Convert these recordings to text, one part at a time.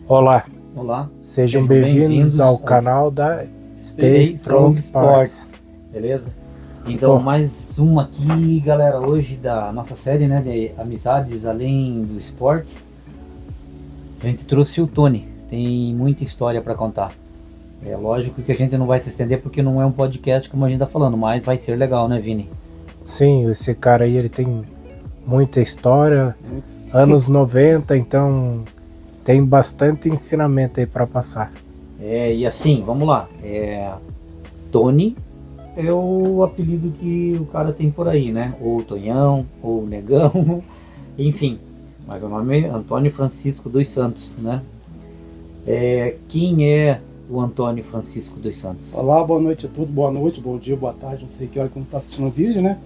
Olá, Olá, sejam bem-vindos ao canal da Stay Strong Sports. Beleza? Então, Pô. mais uma aqui, galera, hoje da nossa série, né, de amizades além do esporte. A gente trouxe o Tony, tem muita história para contar. É lógico que a gente não vai se estender porque não é um podcast como a gente tá falando, mas vai ser legal, né, Vini? Sim, esse cara aí, ele tem muita história, anos 90, então tem bastante ensinamento aí para passar. E assim, vamos lá. Tony é o apelido que o cara tem por aí, né? Ou Tonhão, ou Negão, enfim. Mas o nome é Antônio Francisco dos Santos, né? Quem é o Antônio Francisco dos Santos? Olá, boa noite a todos, boa noite, bom dia, boa tarde, não sei que hora que não está assistindo o vídeo, né?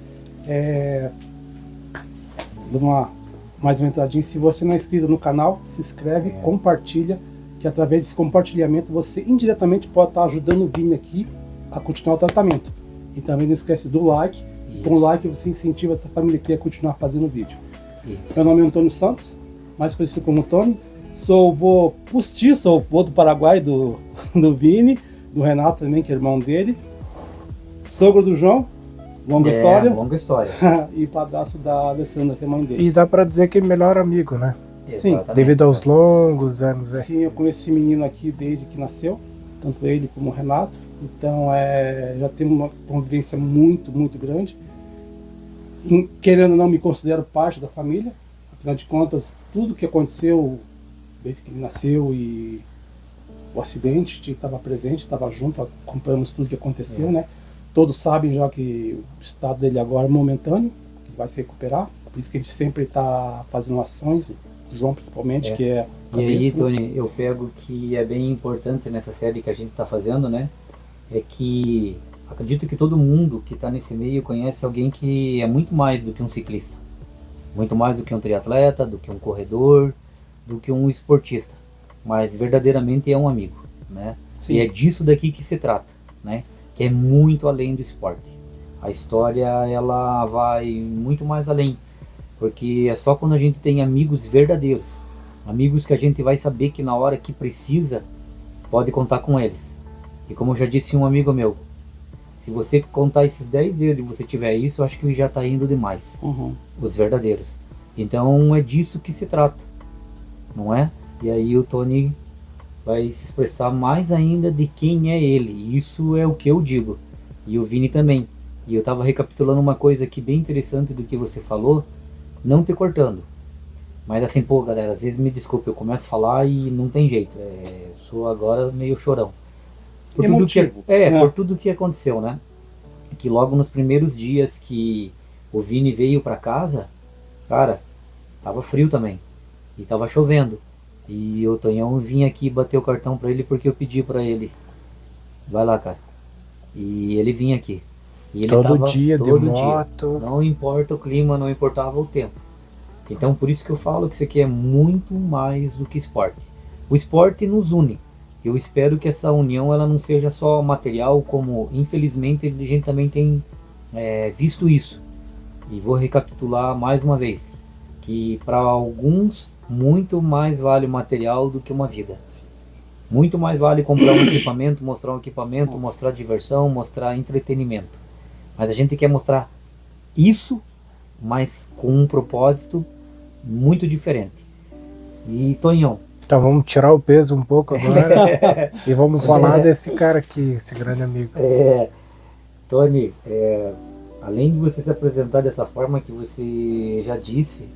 Dando mais uma entradinha, se você não é inscrito no canal, se inscreve, compartilha, que através desse compartilhamento você indiretamente pode estar ajudando o Vini aqui a continuar o tratamento. E também não esquece do like, com o like você incentiva essa família aqui a continuar fazendo o vídeo. Isso. Meu nome é Antônio Santos, mais conhecido como Tony. Sou vô postiço, sou vô do Paraguai, do Vini, do Renato também, que é irmão dele. Sogro do João, longa história. Longa história. E padrasto da Alessandra, que é mãe dele. E dá para dizer que é melhor amigo, né? Sim. Exatamente. Devido aos longos anos. Sim, eu conheço esse menino aqui desde que nasceu, tanto ele como o Renato. Então já tem uma convivência muito, muito grande. Querendo ou não, me considero parte da família. Afinal de contas, tudo que aconteceu desde que ele nasceu e o acidente, a gente estava presente, estava junto, acompanhamos tudo que aconteceu, né? Todos sabem já que o estado dele agora é momentâneo, que vai se recuperar. Por isso que a gente sempre está fazendo ações, o João principalmente, que é a cabeça, E aí, né? Tony, eu pego que é bem importante nessa série que a gente está fazendo, né? É que acredito que todo mundo que está nesse meio conhece alguém que é muito mais do que um ciclista, muito mais do que um triatleta, do que um corredor, do que um esportista, mas verdadeiramente é um amigo, né? Sim. E é disso daqui que se trata, né? Que é muito além do esporte. A história, ela vai muito mais além, porque é só quando a gente tem amigos verdadeiros, amigos que a gente vai saber que na hora que precisa, pode contar com eles. E como eu já disse um amigo meu, se você contar esses 10 dedos e você tiver isso, eu acho que já está indo demais. Uhum. Os verdadeiros. Então é disso que se trata, não é? E aí o Tony vai se expressar mais ainda de quem é ele. Isso é o que eu digo. E o Vini também. E eu estava recapitulando uma coisa aqui bem interessante do que você falou, não te cortando. Mas assim, pô, galera, às vezes me desculpe, eu começo a falar e não tem jeito. Sou agora meio chorão. Por tudo Emotivo, né? Por tudo que aconteceu, né? Que logo nos primeiros dias que o Vini veio para casa, cara, tava frio também. E tava chovendo. E o Tonhão vinha aqui bater o cartão para ele porque eu pedi para ele. Vai lá, cara. E ele vinha aqui. E ele Todo tava dia, de todo moto. Não importa o clima, não importava o tempo. Então por isso que eu falo que isso aqui é muito mais do que esporte. O esporte nos une. Eu espero que essa união ela não seja só material, como infelizmente a gente também tem visto isso. E vou recapitular mais uma vez, que para alguns muito mais vale o material do que uma vida. Muito mais vale comprar um equipamento, mostrar diversão, mostrar entretenimento. Mas a gente quer mostrar isso, mas com um propósito muito diferente. E Tonhão, Então vamos tirar o peso um pouco agora e vamos falar desse cara aqui, esse grande amigo. Tony, além de você se apresentar dessa forma que você já disse,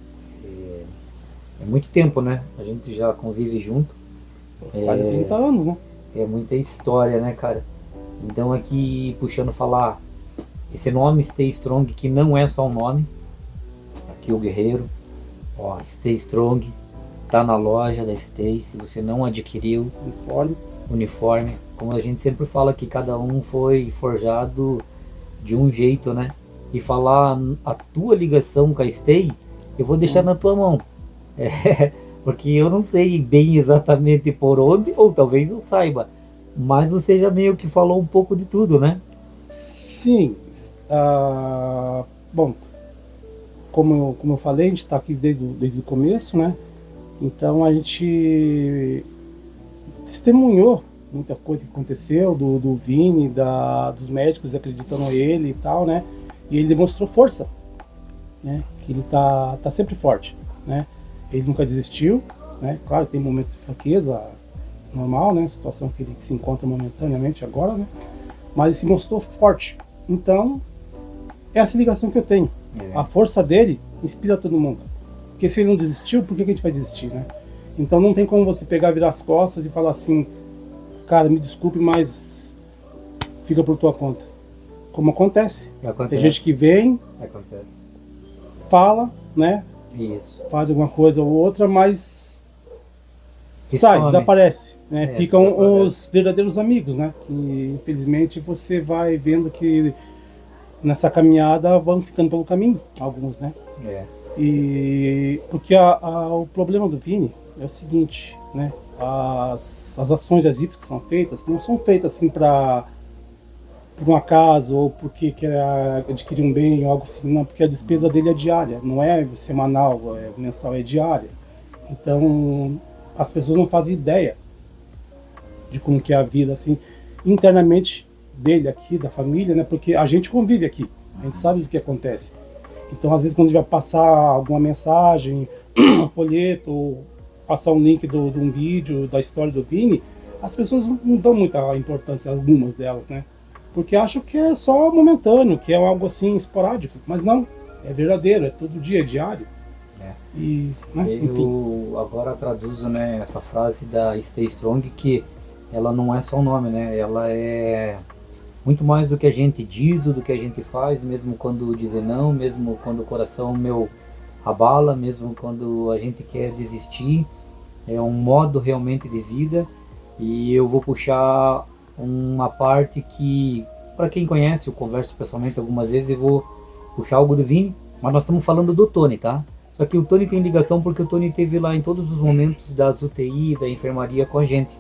é muito tempo, né? A gente já convive junto. Quase 30 anos, né? É muita história, né, cara? Então aqui, puxando falar, esse nome Stay Strong, que não é só um nome, aqui o guerreiro, ó, Stay Strong, tá na loja da Stay, se você não adquiriu, uniforme, como a gente sempre fala que cada um foi forjado de um jeito, né? E falar a tua ligação com a Stay, eu vou deixar na tua mão. Porque eu não sei bem exatamente por onde, ou talvez eu saiba, mas você já meio que falou um pouco de tudo, né? Sim. Bom, como eu falei, a gente está aqui desde o começo, né? Então a gente testemunhou muita coisa que aconteceu, do Vini, dos médicos acreditando nele e tal, né? E ele demonstrou força, né? Que ele tá sempre forte, né? Ele nunca desistiu, né? Claro, tem momentos de fraqueza, normal, né? Situação que ele se encontra momentaneamente agora, né? Mas ele se mostrou forte. Então, é essa ligação que eu tenho. A força dele inspira todo mundo. Porque se ele não desistiu, por que a gente vai desistir, né? Então não tem como você pegar, virar as costas e falar assim, cara, me desculpe, mas fica por tua conta. Como acontece. Tem gente que vem, fala, né? Isso. Faz alguma coisa ou outra, mas sai, desaparece, né? Ficam os verdadeiros amigos, né? Que infelizmente você vai vendo que nessa caminhada vão ficando pelo caminho, alguns, né? E porque o problema do Vini é o seguinte, né? As ações adesivas que são feitas não são feitas assim por um acaso ou porque quer adquirir um bem ou algo assim, não, porque a despesa dele é diária, não é semanal, é mensal, é diária. Então as pessoas não fazem ideia de como que é a vida assim internamente dele aqui, da família, né? Porque a gente convive aqui, a gente sabe do que acontece. Então às vezes quando a gente vai passar alguma mensagem, um folheto, ou passar um link de um vídeo da história do Vini, as pessoas não dão muita importância, algumas delas, né? Porque acham que é só momentâneo, que é algo assim esporádico, mas não, é verdadeiro, é todo dia, é diário. E, né? Eu agora traduzo, né, essa frase da Stay Strong, que ela não é só um nome, né? Ela é muito mais do que a gente diz, do que a gente faz, mesmo quando dizer não, mesmo quando o coração meu abala, mesmo quando a gente quer desistir. É um modo realmente de vida. E eu vou puxar uma parte que, para quem conhece, eu converso pessoalmente algumas vezes e vou puxar algo do Vini, mas nós estamos falando do Tony, tá? Só que o Tony tem ligação porque o Tony esteve lá em todos os momentos das UTI, da enfermaria com a gente.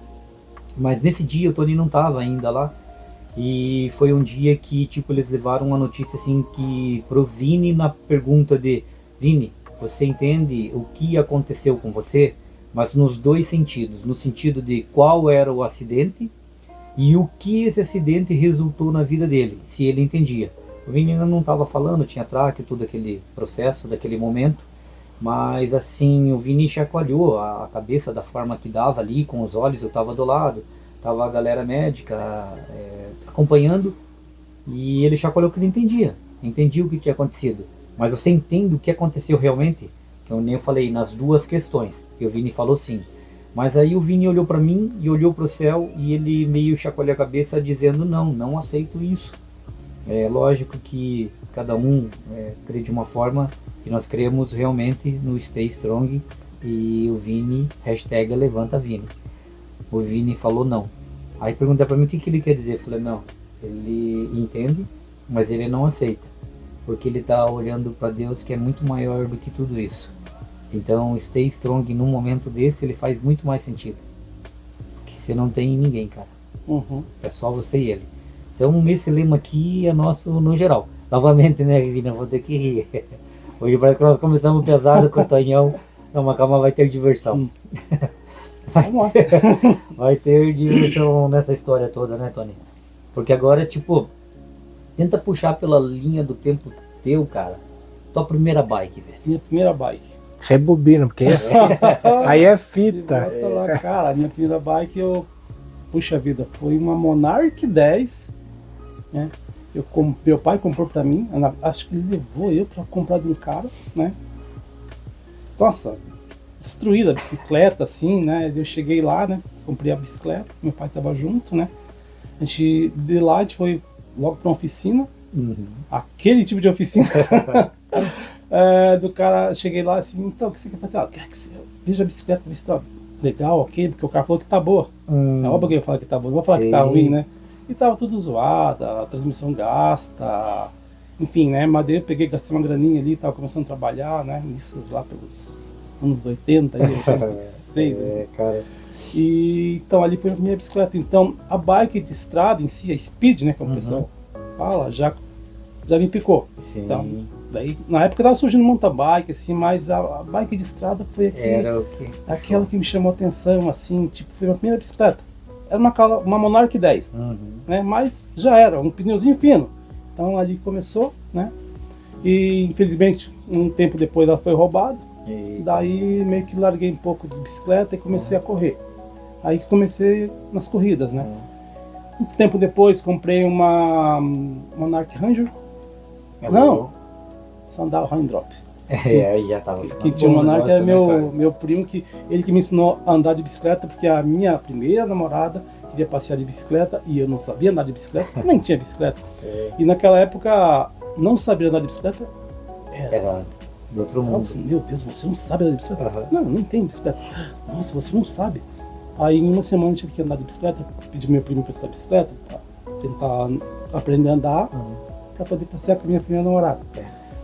Mas nesse dia o Tony não estava ainda lá. E foi um dia que, tipo, eles levaram uma notícia assim que pro Vini, na pergunta de Vini, você entende o que aconteceu com você? Mas nos dois sentidos, no sentido de qual era o acidente e o que esse acidente resultou na vida dele, se ele entendia. O Vini ainda não estava falando, tinha traque, todo aquele processo, daquele momento, mas assim, o Vini chacoalhou a cabeça da forma que dava ali, com os olhos, eu estava do lado, estava a galera médica acompanhando, e ele chacoalhou que ele entendia o que tinha acontecido. Mas você entende o que aconteceu realmente? Que eu nem falei nas duas questões, e o Vini falou sim. Mas aí o Vini olhou para mim e olhou para o céu e ele meio chacoalhou a cabeça dizendo não aceito isso. É lógico que cada um crê de uma forma e nós cremos realmente no Stay Strong e o Vini, hashtag levanta Vini. O Vini falou não. Aí perguntou para mim o que ele quer dizer. Eu falei não, ele entende, mas ele não aceita. Porque ele está olhando para Deus que é muito maior do que tudo isso. Então, Stay Strong num momento desse, ele faz muito mais sentido. Que você não tem ninguém, cara. É só você e ele. Então, esse lema aqui é nosso no geral. Novamente, né, Vivina? Vou ter que rir. Hoje parece que nós começamos pesado com o Tonhão. Não, mas calma, vai ter diversão. Vai ter diversão nessa história toda, né, Tony? Porque agora, tipo, tenta puxar pela linha do tempo teu, cara. Tua primeira bike, velho. Minha primeira bike. Rebobina, porque aí é fita. Lá, cara, minha primeira bike, puxa vida, foi uma Monarch 10, né? Meu pai comprou pra mim, acho que ele levou eu pra comprar de um cara, né? Nossa, destruída a bicicleta, assim, né? Eu cheguei lá, né? Comprei a bicicleta, meu pai tava junto, né? De lá a gente foi logo pra uma oficina, aquele tipo de oficina. Do cara, cheguei lá assim, então, o que você quer fazer? Quero que você veja a bicicleta, ver se tá legal, ok, porque o cara falou que tá boa. É óbvio que eu falo que tá boa, não vou falar que tá ruim, né? E tava tudo zoado, a transmissão gasta, enfim, né? Mas daí eu peguei, gastei uma graninha ali, tava começando a trabalhar, né? Isso lá pelos anos 80, 86, cara. E então ali foi a minha bicicleta. Então a bike de estrada em si, a speed, né, como o pessoal fala, já me picou. Sim. Então, Daí, na época tava surgindo mountain bike, assim, mas a bike de estrada foi Era o que? aquela que me chamou a atenção, assim, tipo, foi a minha primeira bicicleta. Era uma Monarch 10, Uhum. né? Mas já era, um pneuzinho fino. Então ali começou, né? E infelizmente, um tempo depois ela foi roubada. E... Daí meio que larguei um pouco de bicicleta e comecei a correr. Aí que comecei nas corridas, né? Um tempo depois comprei uma Monarch Ranger. Não, Sandal Raindrop. Aí já tava Que ficando tinha um bom o Monarch, negócio, era né, cara? meu primo, ele que me ensinou a andar de bicicleta, porque a minha primeira namorada queria passear de bicicleta e eu não sabia andar de bicicleta, nem tinha bicicleta. E naquela época, não saber andar de bicicleta Era do outro eu mundo. disse, meu Deus, você não sabe andar de bicicleta? Aham. Não, não tem bicicleta. Nossa, você não sabe. Aí em uma semana eu tive que andar de bicicleta, pedi meu primo para essa bicicleta, para tentar aprender a andar, para poder passear com a minha primeira namorada.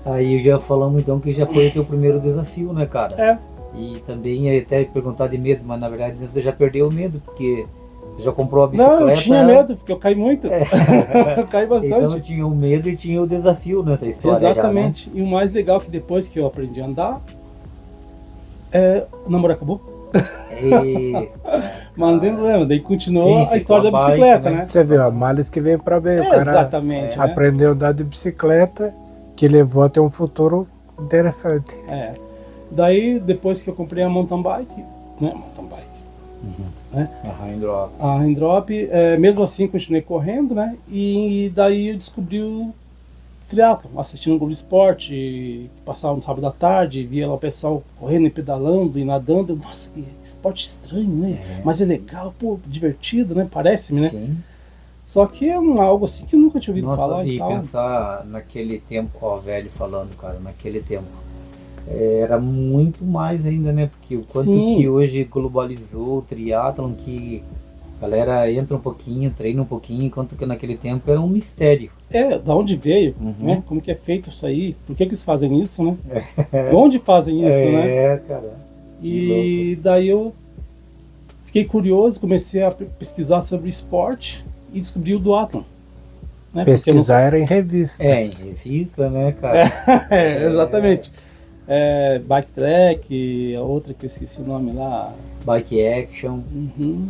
Aí já falamos então que já foi o teu primeiro desafio, né, cara? É, E também ia até perguntar de medo, mas na verdade você já perdeu o medo, porque você já comprou a não, bicicleta. eu tinha medo, porque eu caí muito. Eu caí bastante. Então tinha o medo e tinha o desafio nessa história. Exatamente. E o mais legal é que depois que eu aprendi a andar, o namoro acabou. Já, né? E... Mas não tem problema, daí continuou Sim, a história da ficou a bike, bicicleta, né? né? Você viu, a males que vem pra bem. O cara Exatamente, né? aprendeu a andar de bicicleta, que levou a ter um futuro interessante. É. Daí, depois que eu comprei a mountain bike, né? Mountain bike. Né? A Raindrop. A Raindrop, mesmo assim continuei correndo, né? E daí eu descobri o triatlon, assistindo o Globo Esporte, passava no sábado à tarde, via lá o pessoal correndo e pedalando e nadando. Nossa, que esporte estranho, né? Mas é legal, pô, divertido, né? Parece-me, né? Sim. Só que é algo assim que eu nunca tinha ouvido Nossa, falar e e tal. pensar naquele tempo, ó, velho falando, cara, naquele tempo. Era muito mais ainda, né? Porque o quanto Sim. que hoje globalizou o triatlon, que a galera entra um pouquinho, treina um pouquinho, enquanto que naquele tempo era um mistério. Da onde veio, né? Como que é feito isso aí? Por que eles fazem isso, né? Onde fazem isso, né? Cara. E daí eu fiquei curioso, comecei a pesquisar sobre esporte e descobri o duatlon. Né? Porque Pesquisar era em revista. Em revista, né, cara? exatamente. Bike Track, a outra que eu esqueci o nome lá. Bike Action. Uhum.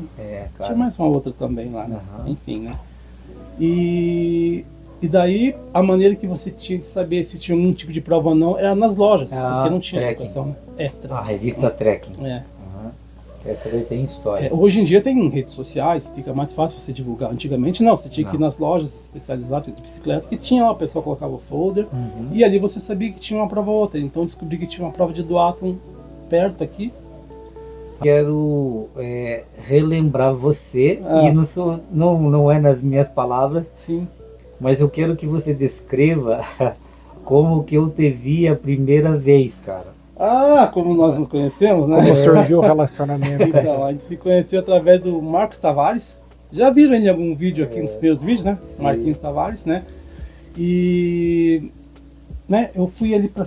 Cara. Tinha mais uma outra também lá, né? Uhum. Enfim, né? E daí a maneira que você tinha de saber se tinha algum tipo de prova ou não era nas lojas, porque não tinha trekking. educação, né? A revista Trekking. É. Uhum. Essa daí tem história. Hoje em dia tem redes sociais, fica mais fácil você divulgar. Antigamente não, você tinha que ir nas lojas especializadas de bicicleta, que tinha lá, o pessoal colocava o folder, e ali você sabia que tinha uma prova ou outra. Então eu descobri que tinha uma prova de duatlon perto aqui. Quero relembrar você, e não é nas minhas palavras, Sim. mas eu quero que você descreva como que eu te vi a primeira vez, cara. Como nós nos conhecemos, né? Como surgiu o relacionamento. Então, a gente se conheceu através do Marcos Tavares. Já viram ele em algum vídeo aqui, nos primeiros vídeos, né? Sim. Marquinhos Tavares, né? E eu fui ali para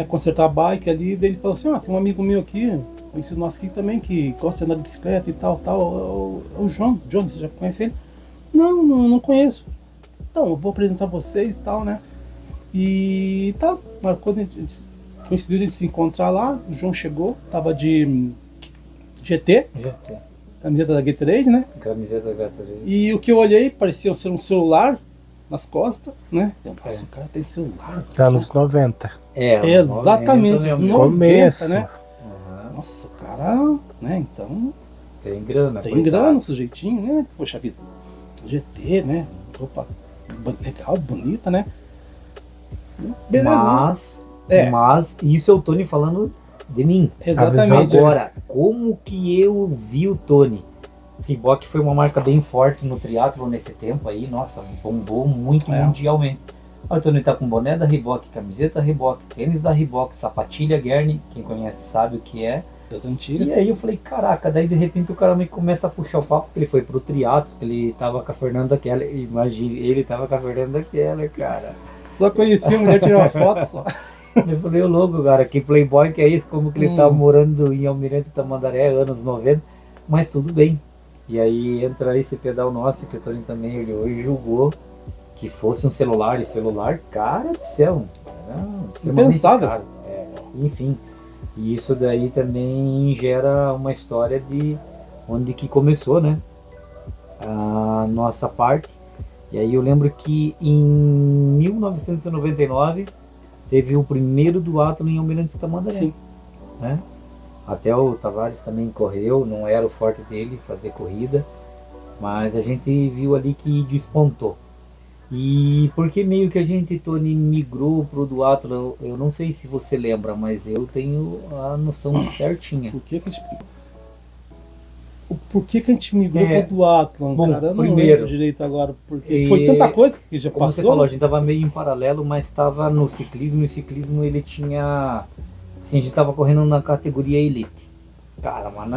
consertar a bike ali, daí ele falou assim, tem um amigo meu aqui, conhecido nosso aqui também, que gosta de andar de bicicleta e tal, o João, você já conhece ele? Não conheço. Então, eu vou apresentar vocês e tal, né? E tal, marcou, coincidiu de se encontrar lá, o João chegou, tava de GT, camiseta da Gatorade, né? Camiseta da Gatorade. E o que eu olhei parecia ser um celular nas costas, né? Nossa, o cara tem celular. Anos 90. Exatamente, anos os 90, Começo. né? Nossa, o cara, né? Então, tem grana. tem grana, o sujeitinho, né? Poxa vida, GT, né? Roupa legal, bonita, né? Beleza, né? Mas isso é o Tony falando de mim. Exatamente. Agora, como que eu vi o Tony? Reebok foi uma marca bem forte no triatlo nesse tempo aí, nossa, bombou muito mundialmente. O Tony tá com boné da Reebok, camiseta da Reebok, tênis da Reebok, sapatilha Guerni, quem conhece sabe o que é. Das antigas. E aí eu falei, caraca, daí de repente o cara me começa a puxar o papo, porque ele foi pro triatlo, ele tava com a Fernanda Keller, imagine, ele tava com a Fernanda Keller, cara. Só conheci a mulher, tirou uma foto só. Eu falei, ô louco, cara, que playboy que é isso? Como que ele tá morando em Almirante Tamandaré, anos 90, mas tudo bem. E aí entra esse pedal nosso, que o Tony também olhou e julgou que fosse um celular, e celular, cara do céu, extremamente Impensável. caro. Enfim, e isso daí também gera uma história de onde que começou, né? A nossa parte. E aí eu lembro que em 1999 teve o primeiro duatlon em Almirante Tamandaré. Sim. Né? Até o Tavares também correu, não era o forte dele fazer corrida, mas a gente viu ali que despontou. E porque meio que a gente, Tony, migrou pro duatlon, eu não sei se você lembra, mas eu tenho a noção certinha. Por que que a gente migrou pro duatlon, bom, cara? Eu não primeiro, lembro direito agora, porque foi tanta coisa que já como passou. você falou, a gente tava meio em paralelo, mas estava no ciclismo, e o ciclismo ele tinha, assim, a gente tava correndo na categoria elite. Cara, mas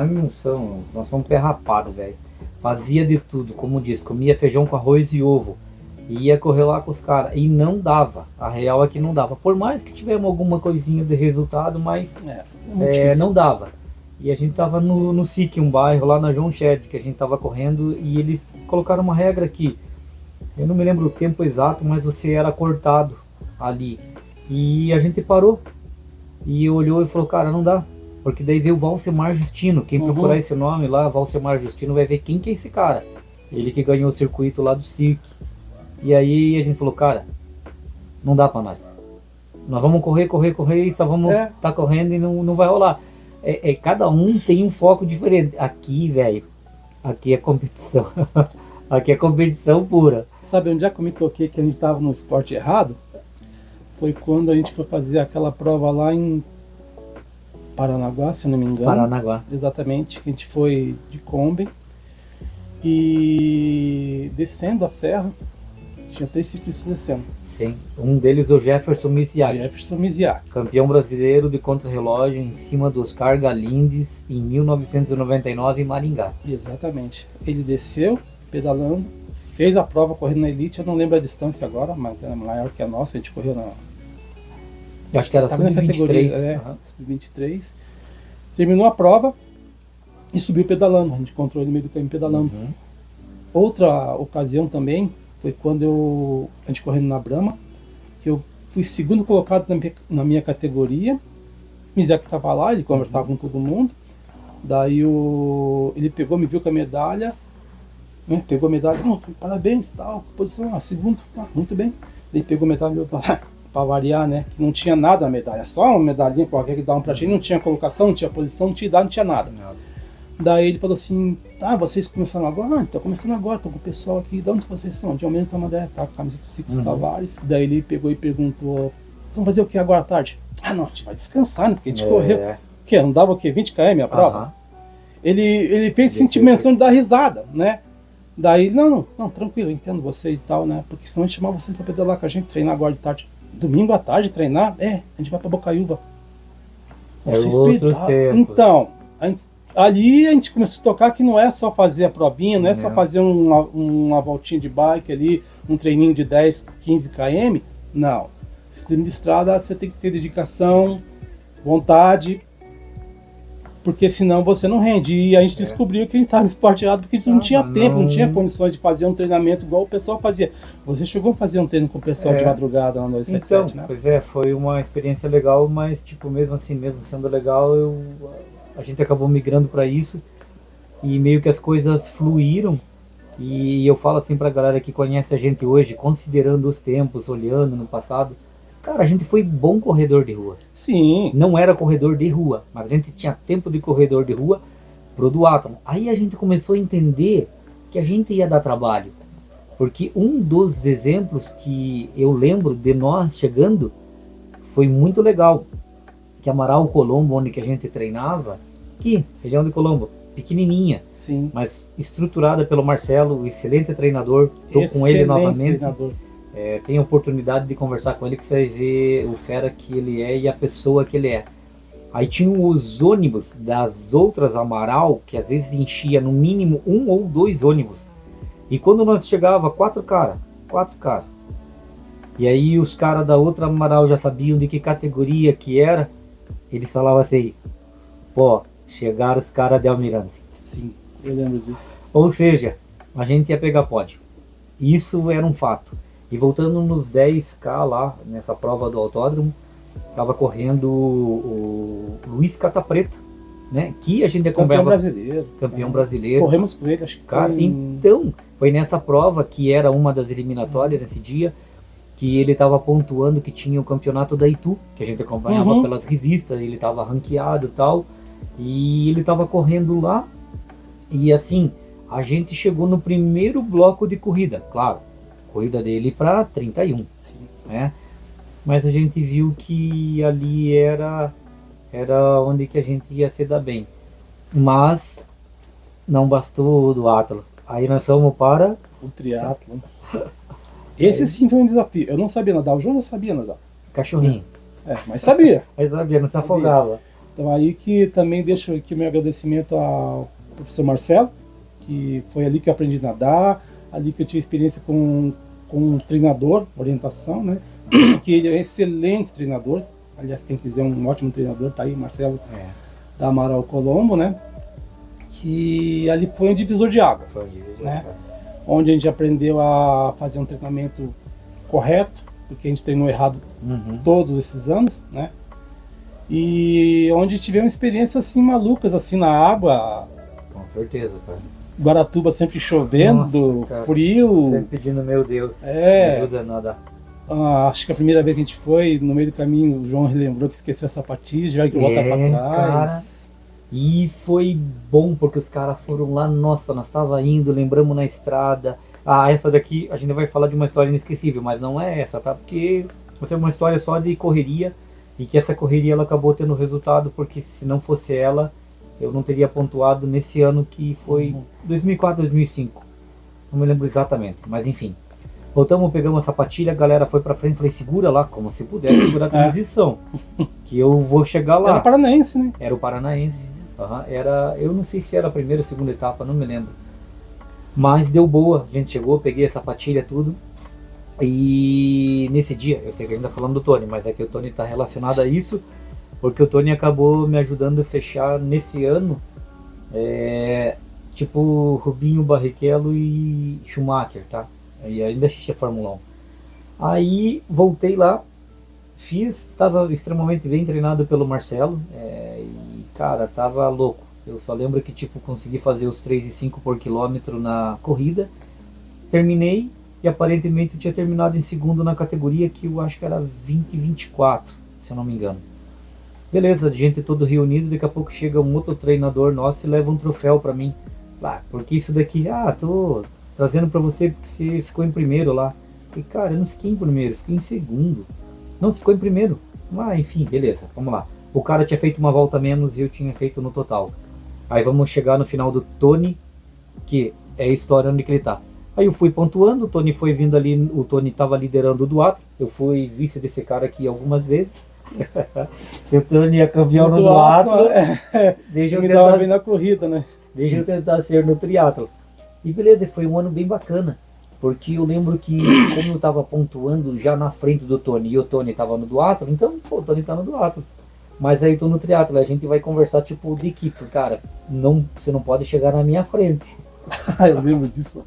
nós somos pé rapado, velho. Fazia de tudo, como disse, comia feijão com arroz e ovo. Ia correr lá com os caras. E não dava. A real é que não dava. Por mais que tivemos alguma coisinha de resultado, mas não dava. E a gente tava no SIC, um bairro lá na João Shed, que a gente tava correndo, e eles colocaram uma regra aqui. Eu não me lembro o tempo exato, mas você era cortado ali. E a gente parou. E olhou e falou, cara, não dá. Porque daí veio o Valcemar Justino. Quem procurar esse nome lá, Valcemar Justino, vai ver quem que é esse cara. Ele que ganhou o circuito lá do SIC. E aí a gente falou, cara, não dá pra nós. Nós vamos correr, e só vamos tá correndo e não vai rolar. Cada um tem um foco diferente. Aqui, velho, aqui é competição. Aqui é competição pura. Sabe onde é que eu me toquei que a gente tava no esporte errado? Foi quando a gente foi fazer aquela prova lá em Paranaguá, se eu não me engano. Paranaguá. Exatamente, que a gente foi de Kombi. E descendo a serra, tinha 3 ciclistas descendo. Sim, um deles o Jefferson Misiak. Jefferson Misiak. Campeão brasileiro de contrarrelógio em cima do Oscar Galindes em 1999 em Maringá. Exatamente. Ele desceu, pedalando, fez a prova correndo na elite, eu não lembro a distância agora, mas era maior que a nossa, a gente correu na... Eu acho que era sub-23. Sub-23. Terminou a prova e subiu pedalando, a gente encontrou ele no meio do caminho pedalando. Outra ocasião também foi quando a gente correndo na Brahma, que eu fui segundo colocado na minha categoria. O Misiak estava lá, ele conversava com todo mundo. Daí ele pegou, me viu com a medalha, né? Pegou a medalha, parabéns, tal, posição, segundo, muito bem. Ele pegou a medalha para variar, né? Que não tinha nada a medalha, só uma medalhinha qualquer que dava pra gente, não tinha colocação, não tinha posição, não tinha idade, não tinha nada. Daí ele falou assim, vocês começaram agora? Tá começando agora, tô com o pessoal aqui, de onde vocês estão? De Almirante Tamandaré, tá com a camisa de Ciclos Tavares. Daí ele pegou e perguntou, vocês vão fazer o que agora à tarde? Não, a gente vai descansar, né? Porque a gente correu. O quê? Não dava o quê? 20 km a prova? Ele fez sentir menção de dar risada, né? Daí, não, tranquilo, eu entendo vocês e tal, né? Porque senão a gente chamava vocês pra pedalar com a gente, treinar agora de tarde. Domingo à tarde, treinar? A gente vai pra Bocaiúva. Outros tempos. Então, ali a gente começou a tocar que não é só fazer a provinha, não é só fazer uma voltinha de bike ali, um treininho de 10, 15 km. Não. Ciclismo de estrada você tem que ter dedicação, vontade, porque senão você não rende. E a gente descobriu que a gente estava no esporte errado porque a gente não tinha tempo, não tinha condições de fazer um treinamento igual o pessoal fazia. Você chegou a fazer um treino com o pessoal de madrugada lá no 277, né? Pois foi uma experiência legal, mas tipo, mesmo assim, mesmo sendo legal, a gente acabou migrando para isso e meio que as coisas fluíram. E eu falo assim pra galera que conhece a gente hoje, considerando os tempos, olhando no passado, cara, a gente foi bom corredor de rua. Sim. Não era corredor de rua, mas a gente tinha tempo de corredor de rua pro duatlon. Aí a gente começou a entender que a gente ia dar trabalho. Porque um dos exemplos que eu lembro de nós chegando foi muito legal. Que Amaral Colombo, onde que a gente treinava, aqui, região de Colombo, pequenininha, sim, mas estruturada pelo Marcelo, excelente treinador. Estou com ele novamente. Tenho a oportunidade de conversar com ele, que você vai ver o fera que ele é e a pessoa que ele é. Aí tinha os ônibus das outras Amaral, que às vezes enchia no mínimo 1 ou 2 ônibus. E quando nós chegava, 4 caras. E aí os caras da outra Amaral já sabiam de que categoria que era. Eles falavam assim, chegaram os caras de Almirante. Sim, eu lembro disso. Ou seja, a gente ia pegar pódio. Isso era um fato. E voltando nos 10K lá, nessa prova do autódromo, tava correndo o Luiz Catapreta, né? Que a gente Campeão acompanhava. brasileiro. Campeão brasileiro. Corremos com ele, acho que Cara, foi então, foi nessa prova, que era uma das eliminatórias nesse dia, que ele estava pontuando que tinha o campeonato da Itu, que a gente acompanhava pelas revistas, ele estava ranqueado e tal, e ele estava correndo lá, e assim, a gente chegou no primeiro bloco de corrida, claro, corrida dele para 31, Sim. né? Mas a gente viu que ali era onde que a gente ia se dar bem. Mas não bastou o duátlon. Aí nós fomos para O triatlon. Esse sim foi um desafio. Eu não sabia nadar, o Jonas sabia nadar. cachorrinho. Mas sabia. Mas sabia, não se afogava. Então aí que também deixo aqui o meu agradecimento ao professor Marcelo, que foi ali que eu aprendi a nadar, ali que eu tive experiência com um treinador, orientação, né? Que ele é um excelente treinador. Aliás, quem quiser um ótimo treinador, tá aí, Marcelo da Amaral Colombo, né? Que ali foi um divisor de água, Foi isso, né? cara. Onde a gente aprendeu a fazer um treinamento correto, porque a gente treinou errado Uhum. todos esses anos, né? E onde tivemos experiências assim malucas assim na água, Com certeza, cara. Guaratuba sempre chovendo, Nossa, cara. frio. Sempre pedindo, meu Deus, É. me ajuda a nadar. Acho que a primeira vez que a gente foi, no meio do caminho, o João relembrou que esqueceu a sapatilha, já que voltar pra trás. E foi bom porque os caras foram lá, nossa, nós tava indo, lembramos na estrada. Ah, essa daqui, a gente vai falar de uma história inesquecível, mas não é essa, tá? Porque vai ser uma história só de correria, e que essa correria ela acabou tendo resultado, porque se não fosse ela, eu não teria pontuado nesse ano que foi 2004, 2005. Não me lembro exatamente, mas enfim. Voltamos, pegamos a sapatilha, a galera foi pra frente, falei, segura lá, como se pudesse segurar a transição, que eu vou chegar lá. Era paranaense, né? Era o paranaense. Era, eu não sei se era a primeira ou segunda etapa, não me lembro. Mas deu boa, a gente chegou, peguei a sapatilha, tudo. E nesse dia, eu sei que a gente tá falando do Tony, mas é que o Tony tá relacionado a isso, porque o Tony acabou me ajudando a fechar nesse ano, tipo Rubinho Barrichello e Schumacher, tá? E ainda assisti a Fórmula 1. Aí voltei lá, tava extremamente bem treinado pelo Marcelo, e cara, tava louco. Eu só lembro que tipo consegui fazer os 3,5 por quilômetro na corrida, terminei e aparentemente eu tinha terminado em segundo na categoria, que eu acho que era 20-24, se eu não me engano. Beleza, a gente todo reunido, daqui a pouco chega um outro treinador nosso e leva um troféu pra mim. Porque isso daqui, tô trazendo pra você porque você ficou em primeiro lá. E cara, eu não fiquei em primeiro, fiquei em segundo. Não, você ficou em primeiro. Enfim, beleza, vamos lá. O cara tinha feito uma volta a menos e eu tinha feito no total. Aí vamos chegar no final do Tony, que é a história onde que ele tá. Aí eu fui pontuando, o Tony foi vindo ali, o Tony tava liderando o duatlo. Eu fui vice desse cara aqui algumas vezes. Se o Tony é campeão no duatlo, deixa eu me dava bem tentar, na corrida, né? deixa eu tentar ser no triatlo. E beleza, foi um ano bem bacana. Porque eu lembro que, como eu tava pontuando já na frente do Tony e o Tony tava no duatlo, então, o Tony tá no duatlo. Mas aí tô no triatlo, a gente vai conversar tipo de equipe, cara, você não pode chegar na minha frente. Eu lembro disso.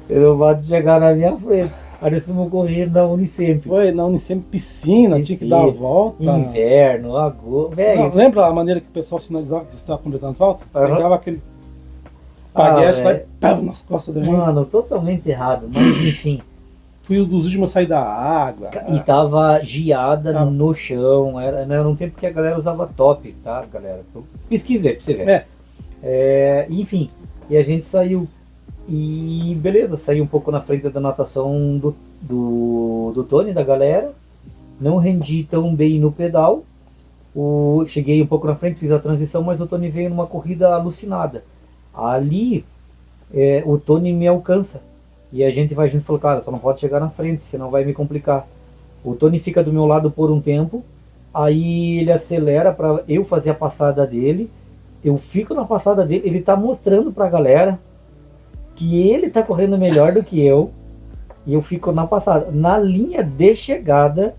Você não pode chegar na minha frente. Aí nós fomos correndo na Unicamp. Foi na Unicamp piscina, tinha que dar a volta. Inverno, agosto, velho. Lembra a maneira que o pessoal sinalizava que você estava completando as voltas? Pegava aquele espaguete lá e pava nas costas da gente. Mano, totalmente errado, mas enfim. Fui um dos últimos a sair da água. E tava geada no chão. Era um tempo que a galera usava top, tá, galera? Pesquisei pra você ver. Enfim, e a gente saiu. E beleza, saí um pouco na frente da natação do Tony, da galera. Não rendi tão bem no pedal. Cheguei um pouco na frente, fiz a transição, mas o Tony veio numa corrida alucinada. Ali, o Tony me alcança. E a gente vai junto e falou, cara, só não pode chegar na frente, senão vai me complicar. O Tony fica do meu lado por um tempo, aí ele acelera para eu fazer a passada dele. Eu fico na passada dele, ele tá mostrando pra galera que ele tá correndo melhor do que eu. E eu fico na passada. Na linha de chegada,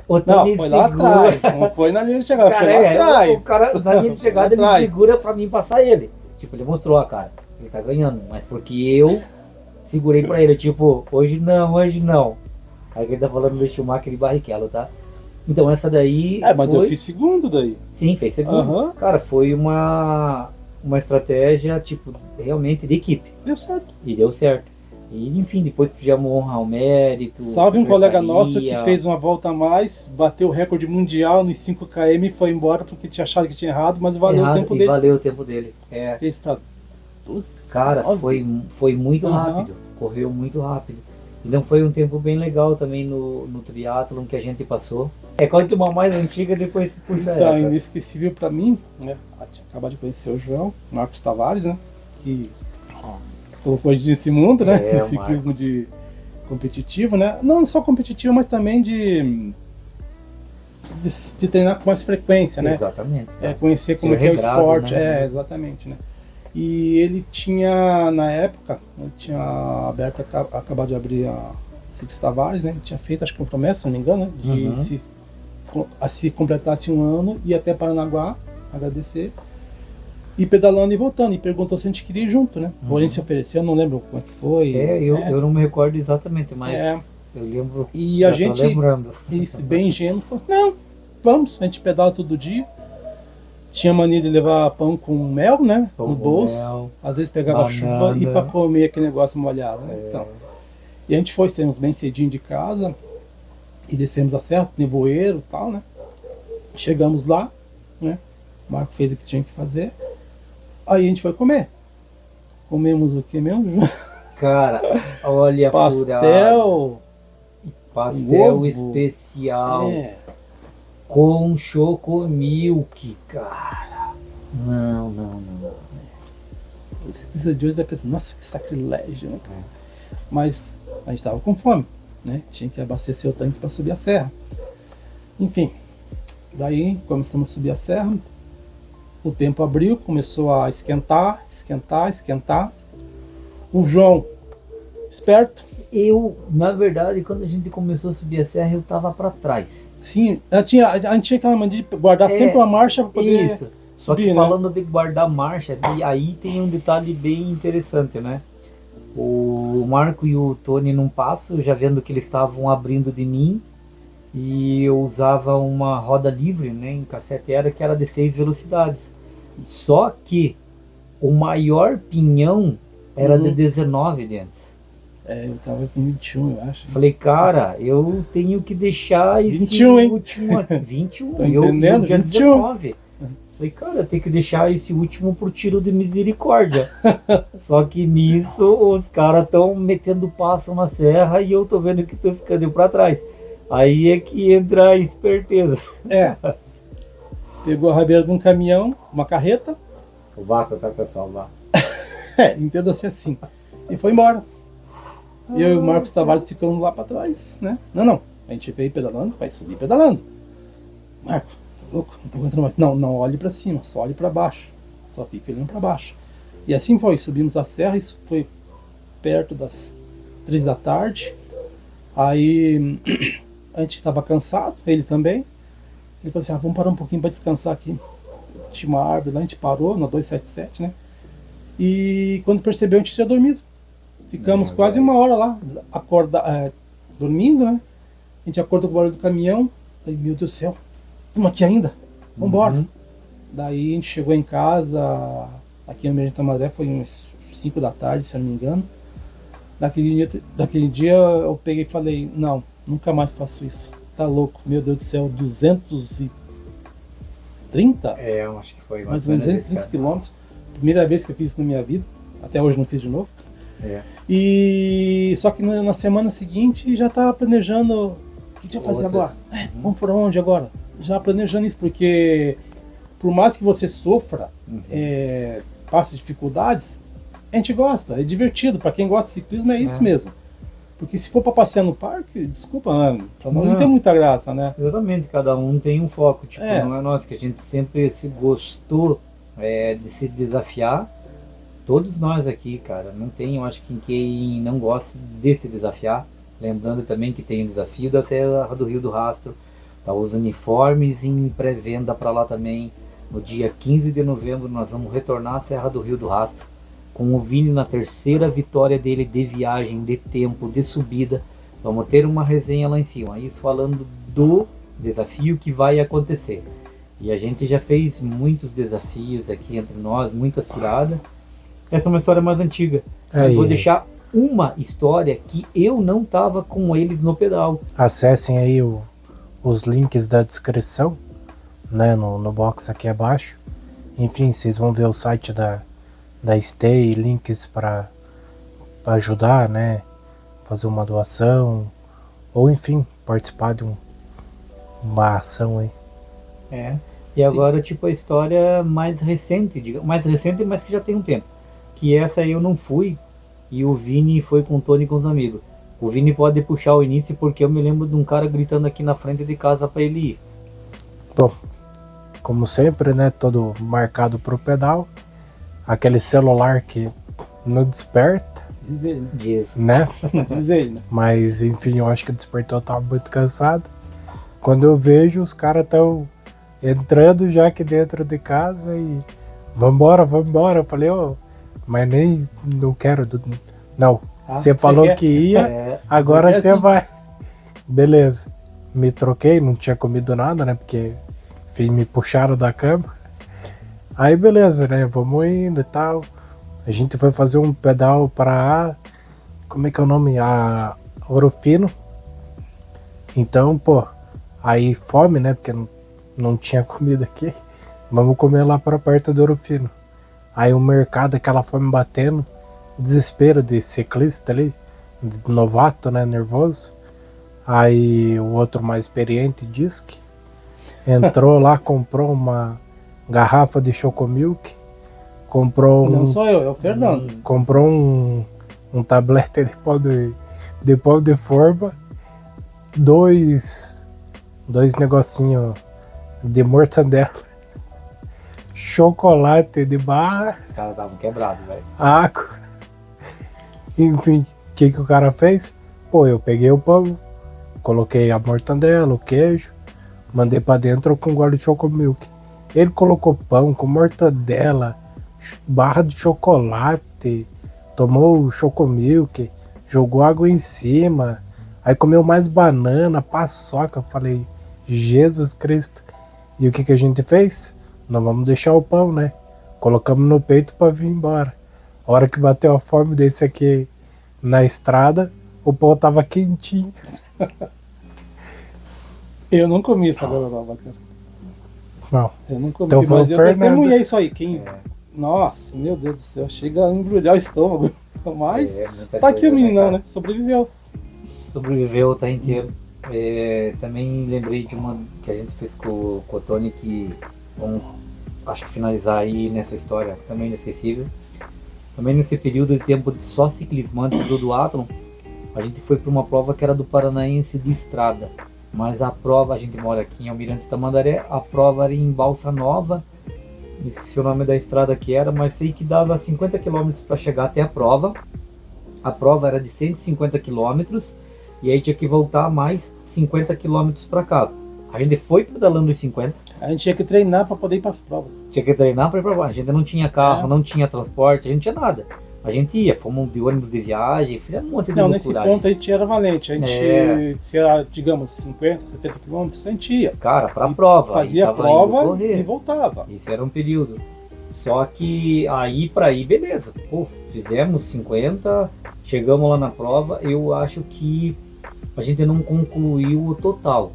o Tony não, foi lá atrás, não foi na linha de chegada, cara, foi lá atrás. O cara, na linha de chegada, ele segura pra mim passar ele. Tipo, ele mostrou, cara, ele tá ganhando, mas porque eu segurei pra ele, tipo, hoje não, hoje não. Aí ele tá falando do Schumacher e Barrichello, tá? Então essa daí Mas foi... eu fiz segundo daí. Sim, fez segundo. Aham. Cara, foi uma estratégia, tipo, realmente de equipe. Deu certo. E deu certo. E, enfim, depois tivemos honra ao mérito. Salve um colega secretaria. nosso que fez uma volta a mais, bateu o recorde mundial nos 5 km e foi embora porque tinha achado que tinha errado, mas valeu Errado, o tempo e dele. valeu o tempo dele. É. Fez pra Cara, 12, foi muito Aham. rápido. Correu muito rápido. Então foi um tempo bem legal também no triatlon que a gente passou. Conta uma mais antiga, depois se puxa Então, essa. inesquecível pra mim, né? Acabar de conhecer o João, Marcos Tavares, né? Que colocou a gente nesse mundo, né? É, No ciclismo de competitivo, né? Não só competitivo, mas também de treinar com mais frequência, né? Exatamente. Conhecer como Ser é que é o regrado, esporte. né? Exatamente, né? E ele tinha, na época, ele tinha aberto, acabado de abrir a Six Tavares, né? Ele tinha feito, acho que uma promessa, se não me engano, né? De se completasse um ano, ir até Paranaguá, agradecer, e pedalando e voltando. E perguntou se a gente queria ir junto, né? Ou a gente se ofereceu, não lembro como é que foi. Eu não me recordo exatamente, mas eu lembro. E já a tô gente, lembrando. isso, bem ingênuo, falou assim, não, vamos, a gente pedala todo dia. Tinha mania de levar pão com mel, né? Pão no com bolso. mel, Às vezes pegava banana. chuva e para comer aquele negócio molhado, né? Então, e a gente foi, saímos bem cedinho de casa e descemos a serra, nevoeiro e tal, né? Chegamos lá, né? O Marco fez o que tinha que fazer. Aí a gente foi comer. Comemos o que mesmo? Cara, olha a furada. Pastel ovo. especial com chocomilk, cara. Não. Você precisa de hoje vai pensar, nossa, que sacrilégio, né, cara? Mas a gente tava com fome, né? Tinha que abastecer o tanque para subir a serra. Enfim, daí começamos a subir a serra. O tempo abriu, começou a esquentar. O João, esperto. Na verdade, quando a gente começou a subir a serra, eu tava pra trás. Sim, a gente tinha aquela mania de guardar sempre uma marcha para poder Isso. Só subir, que né? falando de guardar marcha, aí tem um detalhe bem interessante, né? O Marco e o Tony num passo, já vendo que eles estavam abrindo de mim, e eu usava uma roda livre, né, em cassete que era de 6 velocidades. Só que o maior pinhão era de 19 dentes. Eu tava com 21, eu acho. Falei, cara, eu tenho que deixar esse 21, hein? último aqui. 21, Tô eu entendendo, tinha 21. 19. Falei, cara, eu tenho que deixar esse último pro tiro de misericórdia. Só que nisso os caras estão metendo passo na serra e eu tô vendo que tô ficando pra trás. Aí é que entra a esperteza. Pegou a rabeira de um caminhão, uma carreta. O vácuo, tá, pessoal? Vá. Entenda-se assim. E foi embora. Eu e o Marcos Tavares ficamos lá pra trás, né? Não. A gente veio pedalando, vai subir pedalando. Marco, tá louco? Não tô aguentando mais. Não olhe pra cima, só olhe pra baixo. Só fica olhando pra baixo. E assim foi, subimos a serra, isso foi perto das 3 da tarde. Aí a gente estava cansado, ele também. Ele falou assim, vamos parar um pouquinho para descansar aqui. Tinha uma árvore lá, a gente parou na 277, né? E quando percebeu, a gente tinha dormido. Ficamos quase uma hora lá, dormindo, né? A gente acordou com o barulho do caminhão. Falei, meu Deus do céu, estamos aqui ainda? Vambora. Daí a gente chegou em casa, aqui em Emergente Tamandaré, foi umas 5 da tarde, se eu não me engano. Daquele dia eu peguei e falei, não, nunca mais faço isso. Tá louco, meu Deus do céu, 230? Eu acho que foi Mais ou menos 230 quilômetros. Primeira vez que eu fiz isso na minha vida. Até hoje não fiz de novo. E só que na semana seguinte já estava planejando o que a gente ia fazer agora. Vamos por onde agora? Já planejando isso, porque por mais que você sofra, passe dificuldades, a gente gosta, é divertido. Para quem gosta de ciclismo é isso mesmo. Porque se for para passear no parque, desculpa, para nós não tem muita graça, né? Exatamente, cada um tem um foco. Tipo, não é nós que a gente sempre se gostou de se desafiar. Todos nós aqui, cara, não tem, eu acho que quem não gosta de se desafiar. Lembrando também que tem o desafio da Serra do Rio do Rastro. Tá os uniformes em pré-venda para lá também. No dia 15 de novembro nós vamos retornar à Serra do Rio do Rastro com o Vini na terceira vitória dele de viagem, de tempo, de subida. Vamos ter uma resenha lá em cima, isso falando do desafio que vai acontecer. E a gente já fez muitos desafios aqui entre nós, muitas furadas. Essa é uma história mais antiga. Mas vou deixar uma história que eu não tava com eles no pedal. Acessem aí os links da descrição, né, no box aqui abaixo. Enfim, vocês vão ver o site da Stay, links para ajudar, né, fazer uma doação, ou enfim, participar de uma ação aí. E agora, tipo, a história mais recente, mas que já tem um tempo. Que essa aí eu não fui, e o Vini foi com o Tony e com os amigos. O Vini pode puxar o início, porque eu me lembro de um cara gritando aqui na frente de casa para ele ir. Bom, como sempre, né, todo marcado pro pedal. Aquele celular que não desperta. Diz ele, né? Diz. Né? Diz ele, né? Mas, enfim, eu acho que despertou, eu tava muito cansado. Quando eu vejo, os caras estão entrando já aqui dentro de casa e vambora. Eu falei, mas nem não quero. Não, você falou que ia, agora você assim. vai. Beleza. Me troquei, não tinha comido nada, né? Porque, enfim, me puxaram da cama. Aí beleza, né? Vamos indo e tal. A gente foi fazer um pedal para como é que é o nome? A Ouro Fino. Então, pô, aí fome, né? Porque não tinha comida aqui. Vamos comer lá para perto do Ouro Fino. Aí o mercado, aquela fome batendo, desespero de ciclista ali, de novato, né? Nervoso. Aí o outro mais experiente diz que entrou lá, comprou uma garrafa de Chocomilk, comprou Não sou eu, é o Fernando. comprou um tablete de pão de forma, dois negocinhos de mortadela, chocolate de barra, Os caras estavam quebrados, velho. água. Enfim, o que o cara fez? Pô, eu peguei o pão, coloquei a mortadela, o queijo, mandei pra dentro com um gole de Chocomilk. Ele colocou pão com mortadela, barra de chocolate, tomou o Chocomilk, jogou água em cima, aí comeu mais banana, paçoca. Eu falei, Jesus Cristo. E o que a gente fez? Não vamos deixar o pão, né? Colocamos no peito pra vir embora. A hora que bateu a fome desse aqui na estrada, o pão tava quentinho. Eu não comi essa coisa nova, cara. Não. Eu não comi, Então foi mas o eu Fernando. testemunhei isso aí. Nossa, meu Deus do céu, chega a embrulhar o estômago. Mas muita tá aqui coisa, o meninão, cara? né? Sobreviveu. Sobreviveu, tá inteiro. Também lembrei de uma que a gente fez com o Tony, que vamos, acho que finalizar aí nessa história, também inesquecível. Também nesse período de tempo de só ciclismo antes do duatlon, a gente foi para uma prova que era do Paranaense de estrada. Mas a prova, a gente mora aqui em Almirante Tamandaré, a prova era em Balsa Nova, esqueci o nome da estrada que era, mas sei que dava 50 km para chegar até a prova. A prova era de 150 km e aí tinha que voltar mais 50 km para casa. A gente foi pedalando os 50. A gente tinha que treinar para poder ir para as provas. Tinha que treinar para ir para baixo. A gente não tinha carro, não tinha transporte, a gente tinha nada. A gente ia, fomos de ônibus de viagem, fizemos um monte de Não, nesse loucuragem. ponto a gente era valente. A gente, se era, digamos, 50, 70 quilômetros, a gente ia. Cara, pra prova. Fazia a aí tava indo prova correr. e voltava. Isso era um período. Só que aí pra ir, beleza. Pô, fizemos 50, chegamos lá na prova. Eu acho que a gente não concluiu o total,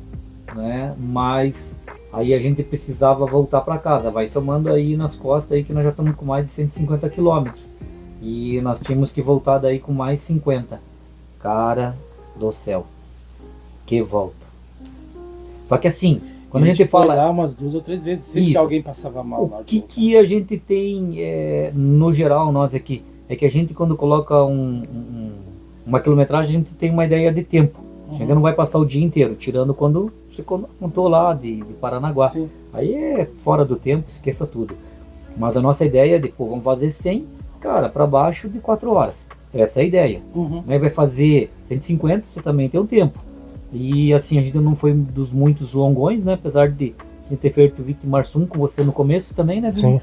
né? Mas aí a gente precisava voltar pra casa. Vai somando aí nas costas aí que nós já estamos com mais de 150 quilômetros. E nós tínhamos que voltar daí com mais 50. Cara do céu. Que volta. Só que assim, quando a gente foi fala... lá umas 2 ou 3 vezes, sempre que Isso. alguém passava mal. na hora O de que, que a gente tem, no geral, nós aqui, é que a gente quando coloca uma quilometragem, a gente tem uma ideia de tempo. A gente não vai passar o dia inteiro, tirando quando você contou lá de Paranaguá. Sim. Aí é fora do tempo, esqueça tudo. Mas a nossa ideia é de, pô, vamos fazer 100, cara, para baixo de 4 horas. Essa é a ideia. Uhum. Né? Vai fazer 150, você também tem um tempo. E assim, a gente não foi dos muitos longões, né? Apesar de a gente ter feito o Vitor Marsum com você no começo também, né, Vini? Sim.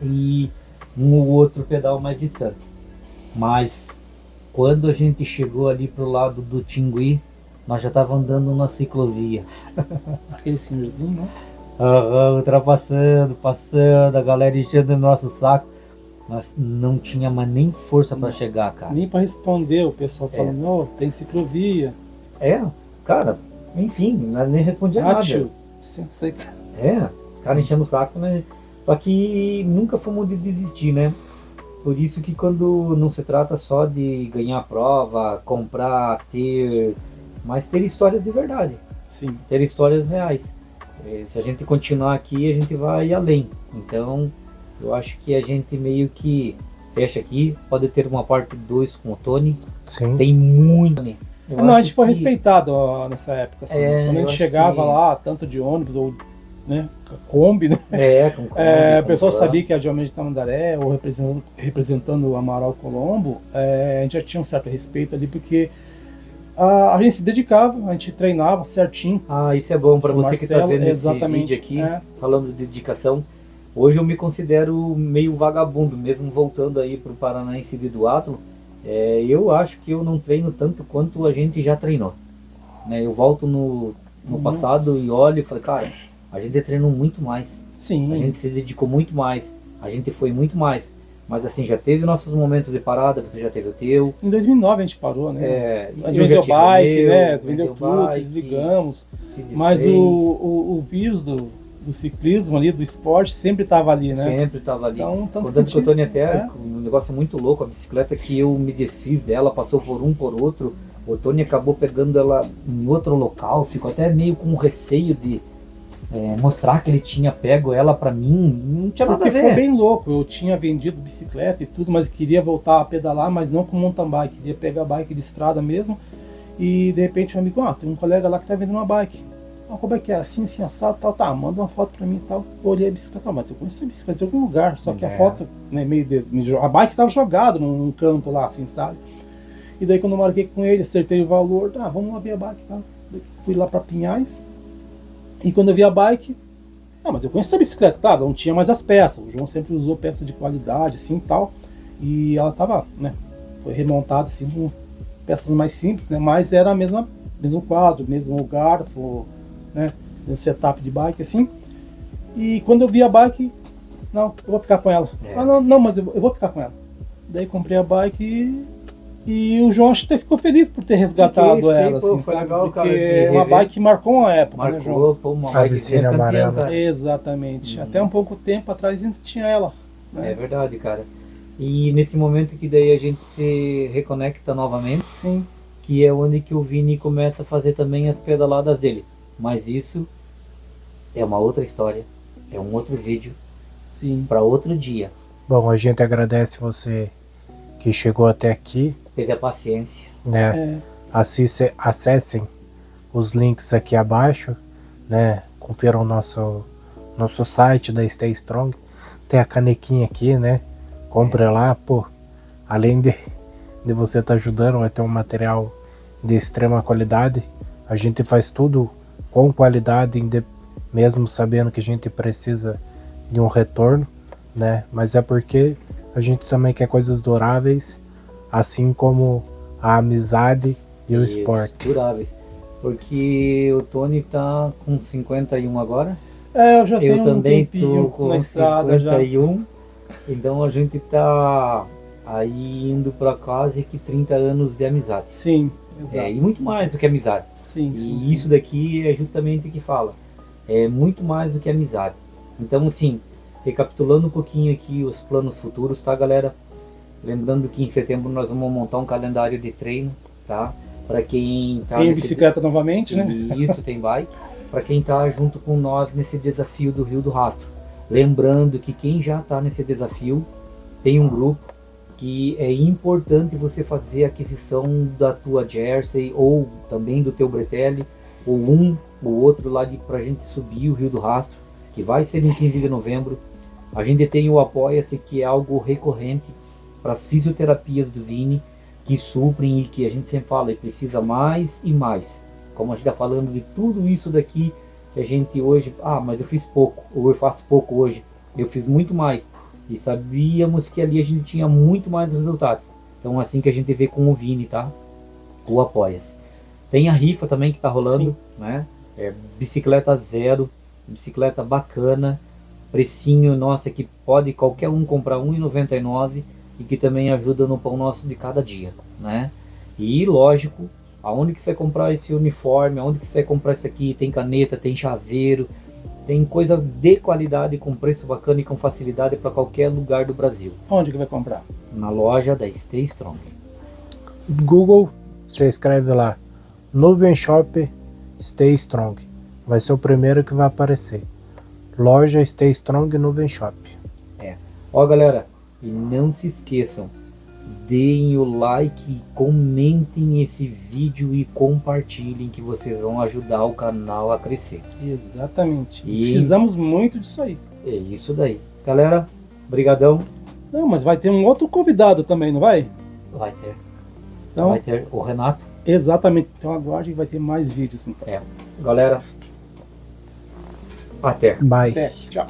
E um ou outro pedal mais distante. Mas quando a gente chegou ali pro lado do Tingui, nós já tava andando na ciclovia. Aquele senhorzinho, né? Ultrapassando, passando, a galera enchendo o nosso saco. Nós não tinha mais nem força para chegar, cara. Nem para responder, o pessoal falando, não, tem ciclovia. Cara, enfim, nós nem respondia nada. Sensei. Os caras enchendo o saco, né? Só que nunca fomos de desistir, né? Por isso que quando não se trata só de ganhar a prova, comprar, ter, mas ter histórias de verdade. Sim. Ter histórias reais. Se a gente continuar aqui, a gente vai além. Então, eu acho que a gente meio que fecha aqui. Pode ter uma parte 2 com o Tony. Sim. Tem muito. Não, a gente foi respeitado nessa época. Assim. Quando a gente chegava lá, tanto de ônibus ou né, Kombi, né? Com Kombi, o pessoal sabia que era de Tamandaré ou representando o Amaral Colombo. A gente já tinha um certo respeito ali, porque a gente se dedicava, a gente treinava certinho. Isso é bom para você que está vendo esse vídeo aqui, falando de dedicação. Hoje eu me considero meio vagabundo, mesmo voltando aí para o Paranaense de Duátlo. Eu acho que eu não treino tanto quanto a gente já treinou. Né? Eu volto no passado e olho e falo, cara, a gente treinou muito mais. Sim. A gente se dedicou muito mais. A gente foi muito mais. Mas assim, já teve nossos momentos de parada, você já teve o teu. Em 2009 a gente parou, né? A gente vendeu bike, né? Vendeu tudo, desligamos. Mas o vírus do ciclismo ali, do esporte, sempre estava ali, né? Sempre estava ali. Então, tanto que o Tony até, um negócio muito louco, a bicicleta que eu me desfiz dela, passou por um por outro. O Tony acabou pegando ela em outro local, ficou até meio com receio de mostrar que ele tinha pego ela pra mim, não tinha nada a ver. Porque foi bem louco, eu tinha vendido bicicleta e tudo, mas queria voltar a pedalar, mas não com mountain bike, queria pegar bike de estrada mesmo. E de repente um amigo, tem um colega lá que tá vendendo uma bike. Como é que é? Assim, assado, tal, tá, manda uma foto pra mim e tal. Eu olhei a bicicleta, mas eu conheci a bicicleta de algum lugar, só que a foto, né, a bike tava jogada num canto lá, assim, sabe? E daí quando eu marquei com ele, acertei o valor, vamos lá ver a bike e tal. Fui lá pra Pinhais. E quando eu vi a bike, mas eu conheço a bicicleta, claro, não tinha mais as peças. O João sempre usou peça de qualidade, assim, tal. E ela tava, né, foi remontada, assim, com peças mais simples, né, mas era mesmo quadro, mesmo garfo, né, mesmo setup de bike, assim. E quando eu vi a bike, não, eu vou ficar com ela. Não, mas eu vou ficar com ela. Daí comprei a bike e o João acho que até ficou feliz por ter resgatado ela, assim, foi sabe? legal, porque cara, uma bike que marcou uma época, né, João? Uma a Vicine amarela. Exatamente. Até um pouco tempo atrás a gente tinha ela. Né? É verdade, cara. E nesse momento que daí a gente se reconecta novamente, sim, que é onde que o Vini começa a fazer também as pedaladas dele. Mas isso é uma outra história, é um outro vídeo, sim, para outro dia. Bom, a gente agradece você que chegou até aqui. Teve a paciência. Né? Acessem os links aqui abaixo, né? Confiram nosso site da Stay Strong. Tem a canequinha aqui, né? Compre lá, pô. Além de você estar ajudando, vai ter um material de extrema qualidade. A gente faz tudo com qualidade, mesmo sabendo que a gente precisa de um retorno, né? Mas é porque a gente também quer coisas duráveis, assim como a amizade e o esporte. Duráveis. Porque o Tony tá com 51 agora. Eu já tenho também um tempinho tô com na estrada 51. Já. Então a gente tá aí indo para quase que 30 anos de amizade. Sim, exato. E muito mais do que amizade. Sim, e isso daqui é justamente o que fala. É muito mais do que amizade. Então, assim, recapitulando um pouquinho aqui os planos futuros, tá, galera? Lembrando que em setembro nós vamos montar um calendário de treino, tá? Para quem tá tem bicicleta novamente, né? Isso, tem bike. Para quem tá junto com nós nesse desafio do Rio do Rastro. Lembrando que quem já tá nesse desafio tem um grupo que é importante você fazer a aquisição da tua jersey ou também do teu bretelle, ou um ou outro lá pra gente subir o Rio do Rastro, que vai ser em 15 de novembro. A gente tem o Apoia-se, que é algo recorrente para as fisioterapias do Vini, que suprem e que a gente sempre fala, e precisa mais e mais. Como a gente está falando de tudo isso daqui, que a gente hoje, mas eu fiz pouco, ou eu faço pouco hoje, eu fiz muito mais. E sabíamos que ali a gente tinha muito mais resultados. Então assim que a gente vê com o Vini, tá? O Apoia-se. Tem a rifa também que tá rolando, né? Bicicleta zero, bicicleta bacana, precinho, nossa, que pode qualquer um comprar R$1,99 e que também ajuda no pão nosso de cada dia, né? E lógico, aonde que você vai comprar esse uniforme, aonde que você vai comprar isso aqui, tem caneta, tem chaveiro, tem coisa de qualidade com preço bacana e com facilidade para qualquer lugar do Brasil. Onde que vai comprar? Na loja da Stay Strong. Google, você escreve lá, Nuvem Shop Stay Strong. Vai ser o primeiro que vai aparecer. Loja Stay Strong Nuvem Shop. Ó galera, e não se esqueçam, deem o like, comentem esse vídeo e compartilhem que vocês vão ajudar o canal a crescer. Exatamente. E- Precisamos muito disso aí. É isso daí. Galera, brigadão. Não, mas vai ter um outro convidado também, não vai? Vai ter. Então, Vai ter o Renato. exatamente. Então aguarde que vai ter mais vídeos. Então. Galera, até. Bye. Certo. Tchau.